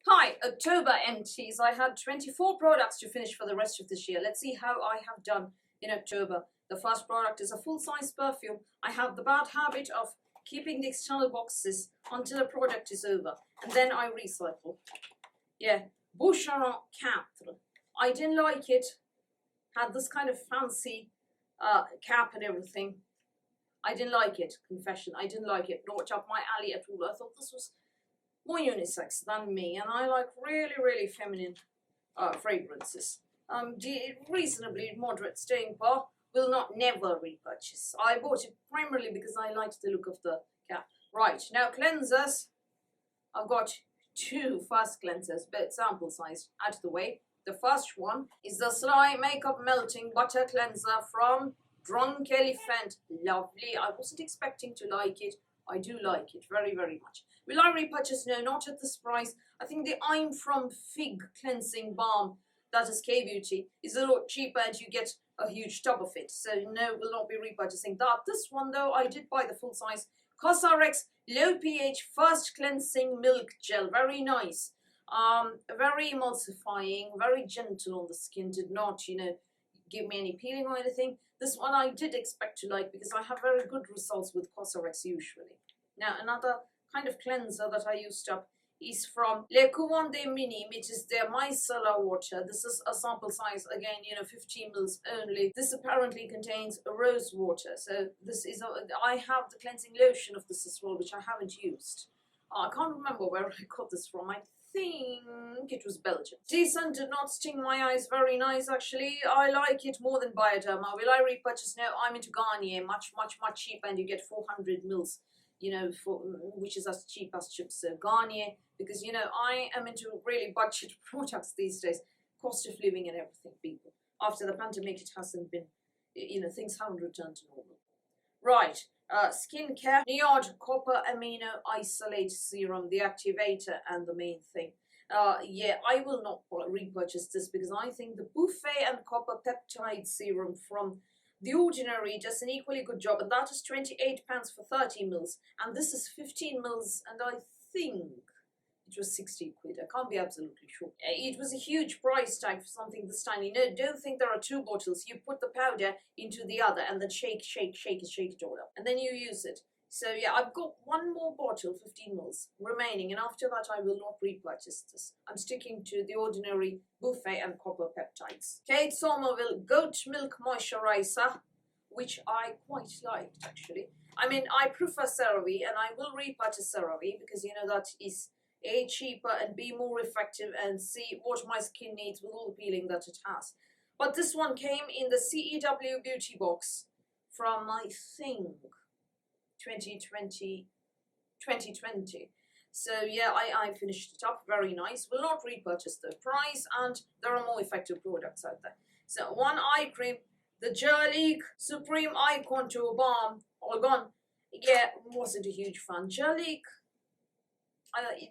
Hi, October empties. I had 24 products to finish for the rest of this year. Let's see how I have done in October. The first product is a full-size perfume. I have the bad habit of keeping the external boxes until a product is over, and then I recycle. Yeah, Boucheron 4. I didn't like it. Had this kind of fancy cap and everything. I didn't like it. Confession, I didn't like it. Not up my alley at all. I thought this was more unisex than me, and I like really feminine fragrances. Reasonably moderate staying power. Will not never repurchase. I bought it primarily because I liked the look of the cap. Right, now cleansers. I've got two fast cleansers, both sample size, out of the way. The first one is the Sly Makeup Melting Butter Cleanser from Drunk Elephant. Lovely. I wasn't expecting to like it. I do like it very much. Will I repurchase? No, not at this price. I think the I'm From Fig Cleansing Balm, that is K-Beauty, is a lot cheaper and you get a huge tub of it. So no, will not be repurchasing that. This one though, I did buy the full size. CosRx Low pH First Cleansing Milk Gel. Very nice. Very emulsifying, very gentle on the skin. Did not, give me any peeling or anything. This one I did expect to like because I have very good results with CosRx usually. Now another kind of cleanser that I used up is from Le Couvent des Minimes. It is their micellar water. This is a sample size, again, 15 mils only. This apparently contains rose water. So this is, I have the cleansing lotion of this as well, which I haven't used. I can't remember where I got this from. I think it was Belgium. Decent, did not sting my eyes. Very nice, actually. I like it more than Bioderma. Will I repurchase? No, I'm into Garnier. Much cheaper, and you get 400 mils. Which is as cheap as chips. So Garnier, because I am into really budget products these days. Cost of living and everything, people. After the pandemic, it hasn't been, things haven't returned to normal. Right, skincare, Niod Copper Amino Isolate Serum, the activator and the main thing. Yeah, I will not repurchase this because I think the Buffet and Copper Peptide Serum from The Ordinary does an equally good job, and that is £28 for 30 mils, and this is 15 mils, and I think it was 60 quid. I can't be absolutely sure. It was a huge price tag for something this tiny. No, don't think there are two bottles. You put the powder into the other, and then shake it all up, and then you use it. So yeah, I've got one more bottle, 15 mils, remaining, and after that I will not repurchase this. I'm sticking to The Ordinary Buffet and Copper Peptides. Kate Somerville Goat Milk Moisturizer, which I quite liked, actually. I mean, I prefer CeraVe, and I will repurchase CeraVe because, that is A, cheaper, and B, more effective, and C, what my skin needs with all the peeling that it has. But this one came in the CEW Beauty Box from, I think, 2020. So yeah, I finished it up. Very nice. Will not repurchase the price, and there are more effective products out there. So one eye cream, the Jurlique Supreme Eye Contour Balm, all gone. Yeah, wasn't a huge fan. Jurlique,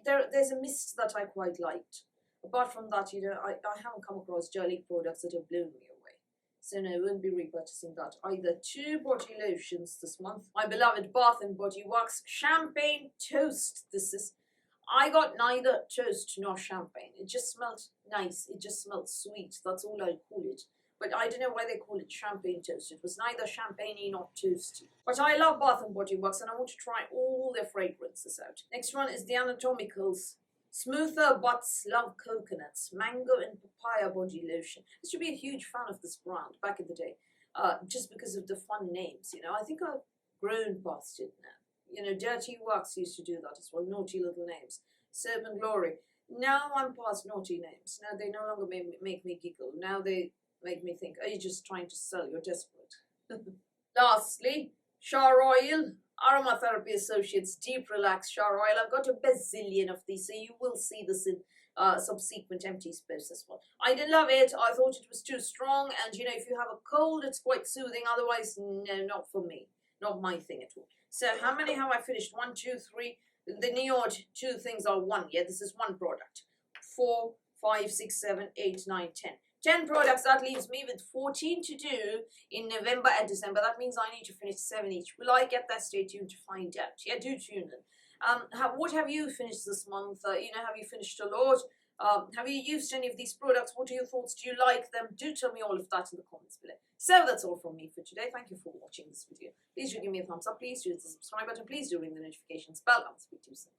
there's a mist that I quite liked. Apart from that, I haven't come across Jurlique products that have blown me away. So no, I won't be repurchasing that either. Two body lotions this month. My beloved Bath & Body Works Champagne Toast. I got neither toast nor champagne. It just smelled nice. It just smelled sweet. That's all I'd call it. But I don't know why they call it champagne toast. It was neither champagne-y nor toasty. But I love Bath & Body Works, and I want to try all their fragrances out. Next one is the Anatomicals Smoother Butts Love Coconuts Mango and Papaya Body Lotion. I used to be a huge fan of this brand back in the day, just because of the fun names. I think I've grown past it now. Dirty Works used to do that as well. Naughty little names. Soap and Glory. Now I'm past naughty names. Now they no longer make me giggle. Now they make me think, are you just trying to sell? You're desperate. Lastly, Shower Oil. Aromatherapy Associates Deep Relax Shower Oil. I've got a bazillion of these, so you will see this in subsequent empties posts as well. I didn't love it. I thought it was too strong, and if you have a cold, it's quite soothing. Otherwise, no, not for me. Not my thing at all. So how many have I finished? 1, 2, 3. The Niod two things are one. Yeah, this is one product. 4, 5, 6, 7, 8, 9, 10. 10 products, that leaves me with 14 to do in November and December. That means I need to finish 7 each. Will I get there? Stay tuned to find out. Yeah, do tune in. What have you finished this month? Have you finished a lot? Have you used any of these products? What are your thoughts? Do you like them? Do tell me all of that in the comments below. So that's all from me for today. Thank you for watching this video. Please do give me a thumbs up. Please do hit the subscribe button. Please do ring the notifications bell. I'll speak to you soon.